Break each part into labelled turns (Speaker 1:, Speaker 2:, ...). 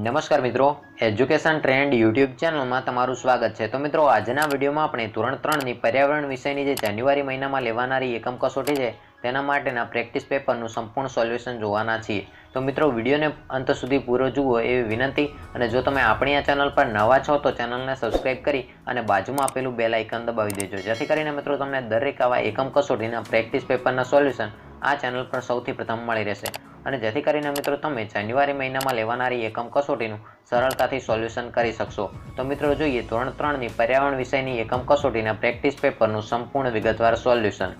Speaker 1: નમસ્કાર મિત્રો, education trend YouTube ચેનલમાં તમારું સ્વાગત છે। તો મિત્રો, આજના વિડીયોમાં આપણે ધોરણ 3ની પર્યાવરણ વિષયની જે જાન્યુઆરી મહિનામાં લેવાનારી એકમ કસોટી છે તેના માટેના પ્રેક્ટિસ પેપરનું સંપૂર્ણ સોલ્યુશન જોવાના છીએ। તો મિત્રો, વિડીયોને અંત સુધી પૂરો જુઓ એવી વિનંતી। અને જો તમે આપણી આ ચેનલ પર નવા છો તો ચેનલને સબસ્ક્રાઇબ કરી અને બાજુમાં આપેલું બેલ આઇકન દબાવી દેજો, જેથી કરીને મિત્રો તમને દરેક આવા એકમ કસોટીના પ્રેક્ટિસ પેપરના સોલ્યુશન આ ચેનલ પર સૌથી પ્રથમ મળી રહેશે। અને જેથી કરીને મિત્રો તમે જાન્યુઆરી મહિનામાં લેવાનારી એકમ કસોટીનું સરળતાથી સોલ્યુશન કરી શકશો। તો મિત્રો, જોઈએ ધોરણ 3ની પર્યાવરણ વિષયની એકમ કસોટીના પ્રેક્ટિસ પેપરનું સંપૂર્ણ વિગતવાર સોલ્યુશન।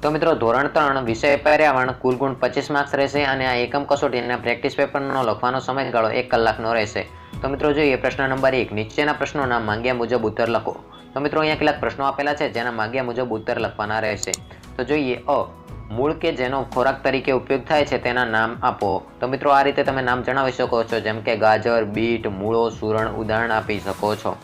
Speaker 1: તો મિત્રો, ધોરણ 3 વિષય પર્યાવરણ કુલ ગુણ 25 માર્ક્સ રહેશે અને આ એકમ કસોટીના પ્રેક્ટિસ પેપરનો લખવાનો સમયગાળો 1 કલાકનો રહેશે। તો મિત્રો, જોઈએ પ્રશ્ન નંબર 1। નીચેના પ્રશ્નોના માંગ્યા મુજબ ઉત્તર લખો। તો મિત્રો, અહીંયા કેટલાક પ્રશ્નો આપેલા છે જેના માંગ્યા મુજબ ઉત્તર લખવાના રહેશે। તો જોઈએ અ, મૂળ કે જેનો ખોરાક તરીકે ઉપયોગ થાય છે તેના નામ આપો। તો મિત્રો, આ રીતે તમે નામ જણાવી શકો છો, જેમ કે ગાજર, બીટ, મૂળો, સુરણ ઉદાહરણ આપી શકો છો।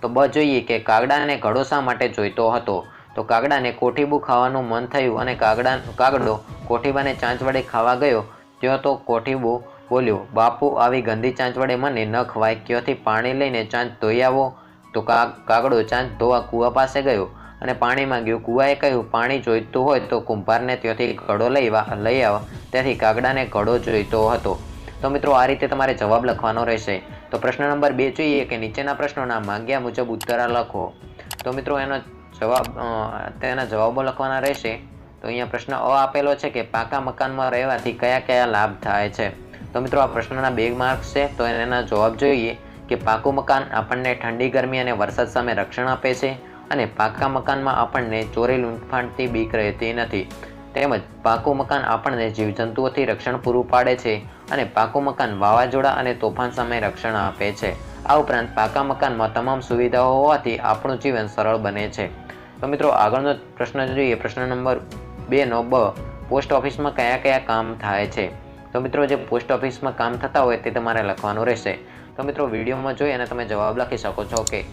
Speaker 1: તો બ, જોઈએ કે કાગડાને ઘડો શા માટે જોઈતો હતો? તો કાગડાને કોઠીબું ખાવાનું મન થયું અને કાગડો કોઠીબાને ચાંચ વડે ખાવા ગયો ત્યાં તો કોઠીબો બોલ્યો, બાપુ, આવી ગંદી ચાંચ વડે મને ન ખવાય, ક્યાંથી પાણી લઈને ચાંચ ધોઈ આવો? તો કાગડો ચાંચ ધોવા કૂવા પાસે ગયો અને પાણી માંગ્યું। કૂવાએ કહ્યું, પાણી જોઈતું હોય તો કુંભારને ત્યાંથી ઘડો લઈ આવ। તેથી કાગડાને ઘડો જોઈતો હતો। તો મિત્રો, આ રીતે તમારે જવાબ લખવાનો રહેશે। તો પ્રશ્ન નંબર 2 જોઈએ કે નીચેના પ્રશ્નોના માંગ્યા મુજબ ઉત્તર લખો। તો મિત્રો, તેના જવાબો લખવાના રહેશે। તો અહીંયા પ્રશ્ન અ આપેલો છે કે પાકા મકાનમાં રહેવાથી કયા કયા લાભ થાય છે? તો મિત્રો, આ પ્રશ્નના 2 માર્ક્સ છે। તો એના જવાબ જોઈએ કે પાકું મકાન આપણને ઠંડી, ગરમી અને વરસાદ સામે રક્ષણ આપે છે અને પાકા મકાનમાં આપણને ચોરી લૂંટફાટથી બીક રહેતી નથી। તેમજ પાકું મકાન આપણને જીવજંતુઓથી રક્ષણ પૂરું પાડે છે અને પાકું મકાન વાવાઝોડા અને તોફાન સામે રક્ષણ આપે છે। આ ઉપરાંત પાકા મકાનમાં તમામ સુવિધાઓ હોવાથી આપણું જીવન સરળ બને છે। તો મિત્રો, આગળનો પ્રશ્ન જોઈએ પ્રશ્ન નંબર 2 નો બ, પોસ્ટ ઓફિસમાં કયા કયા કામ થાય છે? તો મિત્રો, જે પોસ્ટ ઓફિસમાં કામ થતા હોય તે તમારે લખવાનું રહેશે। તો મિત્રો, વિડીયોમાં જોઈ અને તમે જવાબ લખી શકો છો કે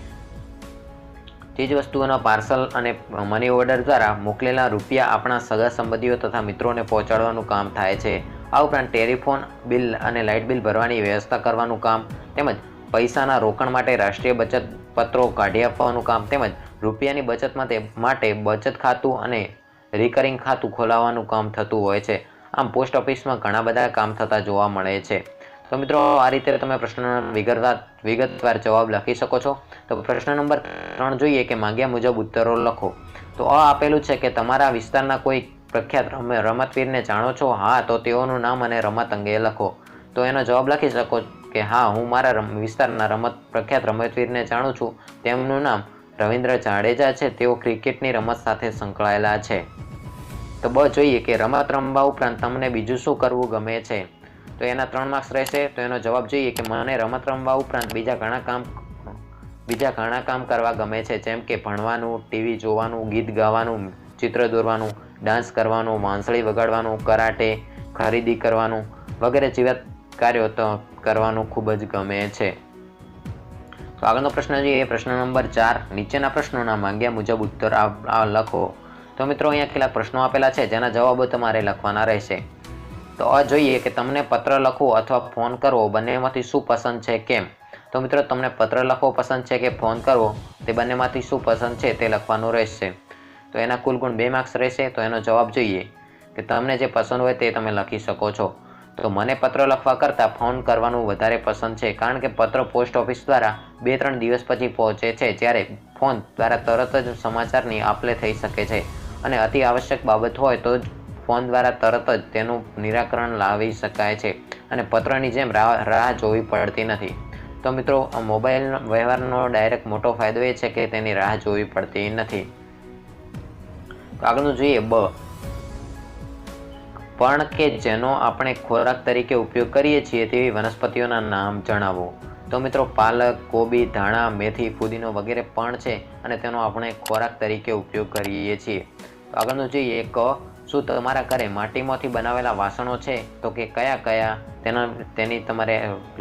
Speaker 1: ચીજ વસ્તુઓના પાર્સલ અને મની ઓર્ડર દ્વારા મોકલેલા રૂપિયા આપણા સગા સંબંધીઓ તથા મિત્રોને પહોંચાડવાનું કામ થાય છે। આ ઉપરાંટ ટેલિફોન બિલ અને લાઇટ બિલ ભરવાની વ્યવસ્થા કરવાનું કામ, તેમજ પૈસાના રોકાણ માટે રાષ્ટ્રીય બચત પત્રો કાઢી આપવાનું કામ, તેમજ રૂપિયાની બચત માટે બચત ખાતું અને રિકરિંગ ખાતું ખોલાવવાનું કામ થતું હોય છે। આમ પોસ્ટ ઓફિસમાં ઘણા બધા કામ થતા જોવા મળે છે। તો મિત્રો, આ રીતે તમે પ્રશ્નના વિગતવાર જવાબ લખી શકો છો। તો પ્રશ્ન નંબર 3 જોઈએ કે માંગ્યા મુજબ ઉત્તરો લખો। તો અ આપેલું છે કે તમારા વિસ્તારના કોઈ પ્રખ્યાત રમતવીરને જાણો છો? હા, તો તેઓનું નામ અને રમત અંગે લખો। તો એનો જવાબ લખી શકો કે હા, હું મારા વિસ્તારના પ્રખ્યાત રમતવીરને જાણું છું। તેમનું નામ રવિન્દ્ર જાડેજા છે। તેઓ ક્રિકેટની રમત સાથે સંકળાયેલા છે। તો બ, જોઈએ કે રમત રમવા ઉપરાંત તમને બીજું શું કરવું ગમે છે? તો એના 3 માર્ક્સ રહેશે। તો એનો જવાબ જોઈએ કે મને રમત રમવા ઉપરાંત બીજા ઘણા કામ કરવા ગમે છે, જેમ કે ભણવાનું, ટીવી જોવાનું, ગીત ગાવાનું, ચિત્ર દોરવાનું, ડાન્સ કરવાનું, વાંસળી વગાડવાનું, કરાટે, ખરીદી કરવાનું વગેરે જેવા કાર્યો કરવાનું ખૂબ જ ગમે છે। તો આગળનો પ્રશ્ન જોઈએ પ્રશ્ન નંબર 4। નીચેના પ્રશ્નોના માંગ્યા મુજબ ઉત્તર લખો। તો મિત્રો, અહીંયા કેટલાક પ્રશ્નો આપેલા છે જેના જવાબો તમારે લખવાના રહેશે। તો આ જોઈએ કે તમને પત્ર લખવો અથવા ફોન કરવો બંનેમાંથી શું પસંદ છે, કેમ? તો મિત્રો, તમને પત્ર લખવો પસંદ છે કે ફોન કરવો, તે બંનેમાંથી શું પસંદ છે તે લખવાનું રહેશે। તો એના કુલ ગુણ 2 માર્ક્સ રહેશે। તો એનો જવાબ જોઈએ કે તમને જે પસંદ હોય તે તમે લખી શકો છો। તો મને પત્ર લખવા કરતાં ફોન કરવાનું વધારે પસંદ છે, કારણ કે પત્ર પોસ્ટ ઓફિસ દ્વારા 2-3 દિવસ પછી પહોંચે છે, જ્યારે ફોન દ્વારા તરત જ સમાચારની આપ-લે થઈ શકે છે અને અતિ આવશ્યક બાબત હોય તો જ ફોન દ્વારા તરત જ તેનું નિરાકરણ લાવી શકાય છે અને પત્રની જેમ રાહ જોવી પડતી નથી। તો મિત્રો, મોબાઈલ વ્યવહારનો ડાયરેક્ટ મોટો ફાયદો એ છે કે તેની રાહ જોવી પડતી નથી। તો આગળનું જોઈએ બ, પણ કે જેનો આપણે ખોરાક તરીકે ઉપયોગ કરીએ છીએ તેવી વનસ્પતિઓના નામ જણાવો। તો મિત્રો, પાલક, કોબી, ધાણા, મેથી, ફુદીનો વગેરે પણ છે અને તેનો આપણે ખોરાક તરીકે ઉપયોગ કરીએ છીએ। તો આગળનું જોઈએ ક, શું તમારા ઘરે માટીમાંથી બનાવેલા વાસણો છે? તો કે કયા કયા તેની તમારે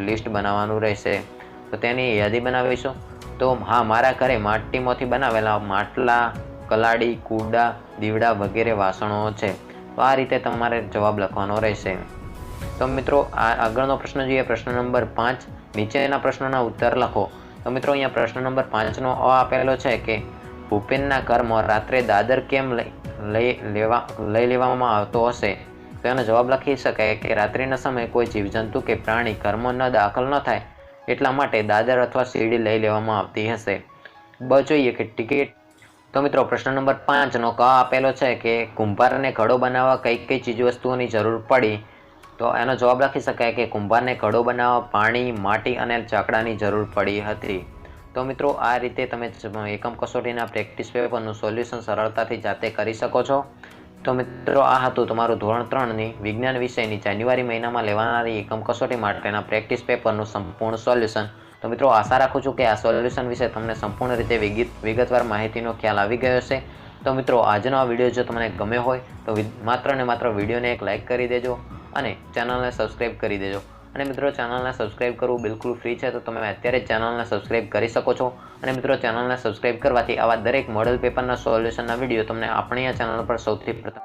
Speaker 1: લિસ્ટ બનાવવાનું રહેશે। તો તેની યાદી બનાવીશું। તો હા, મારા ઘરે માટીમાંથી બનાવેલા માટલા, કલાડી, કુડા, દીવડા વગેરે વાસણો છે। તો આ રીતે તમારે જવાબ લખવાનો રહેશે। તો મિત્રો આ આગળનો પ્રશ્ન જોઈએ, પ્રશ્ન નંબર 5, નીચેના પ્રશ્નોના ઉત્તર લખો। તો મિત્રો અહીંયા પ્રશ્ન નંબર 5નો અ આપેલો છે કે ભૂપેનના ઘરમાં રાત્રે દાદર કેમ લઈ લેવામાં આવતો હશે? તો એનો જવાબ લખી શકાય કે રાત્રિના સમયે કોઈ જીવજંતુ કે પ્રાણી ઘરમાં ન દાખલ ન થાય એટલા માટે દાદર અથવા સીડી લઈ લેવામાં આવતી હશે। બ જોઈએ કે ટિકિટ। તો મિત્રો પ્રશ્ન નંબર 5નો ક આપેલો છે કે કુંભારને ઘડો બનાવવા કઈ કઈ ચીજવસ્તુઓની જરૂર પડી? તો એનો જવાબ લખી શકાય કે કુંભારને ઘડો બનાવવા પાણી, માટી અને ચાકડાની જરૂર પડી હતી। તો મિત્રો આ રીતે તમે એકમ કસોટીના પ્રેક્ટિસ પેપરનું સોલ્યુશન સરળતાથી જાતે કરી શકો છો। તો મિત્રો આ હતું તમારું ધોરણ 3ની વિજ્ઞાન વિષયની જાન્યુઆરી મહિનામાં લેવાનારી એકમ કસોટી માટેના પ્રેક્ટિસ પેપરનું સંપૂર્ણ સોલ્યુશન। તો મિત્રો આશા રાખું છું કે આ સોલ્યુશન વિશે તમને સંપૂર્ણ રીતે વિગતવાર માહિતીનો ખ્યાલ આવી ગયો હશે। તો મિત્રો આજનો આ વિડીયો જો તમને ગમ્યો હોય તો માત્ર ને માત્ર વિડીયોને એક લાઇક કરી દેજો અને ચેનલને સબસ્ક્રાઇબ કરી દેજો। અને મિત્રો ચેનલને સબસ્ક્રાઇબ કરવું બિલકુલ ફ્રી છે, તો તમે અત્યારે જ ચેનલને સબસ્ક્રાઇબ કરી શકો છો। અને મિત્રો ચેનલને સબસ્ક્રાઇબ કરવાથી આવા દરેક મોડેલ પેપરના સોલ્યુશનના વિડીયો તમને આપણી આ ચેનલ પર સૌથી પ્રથમ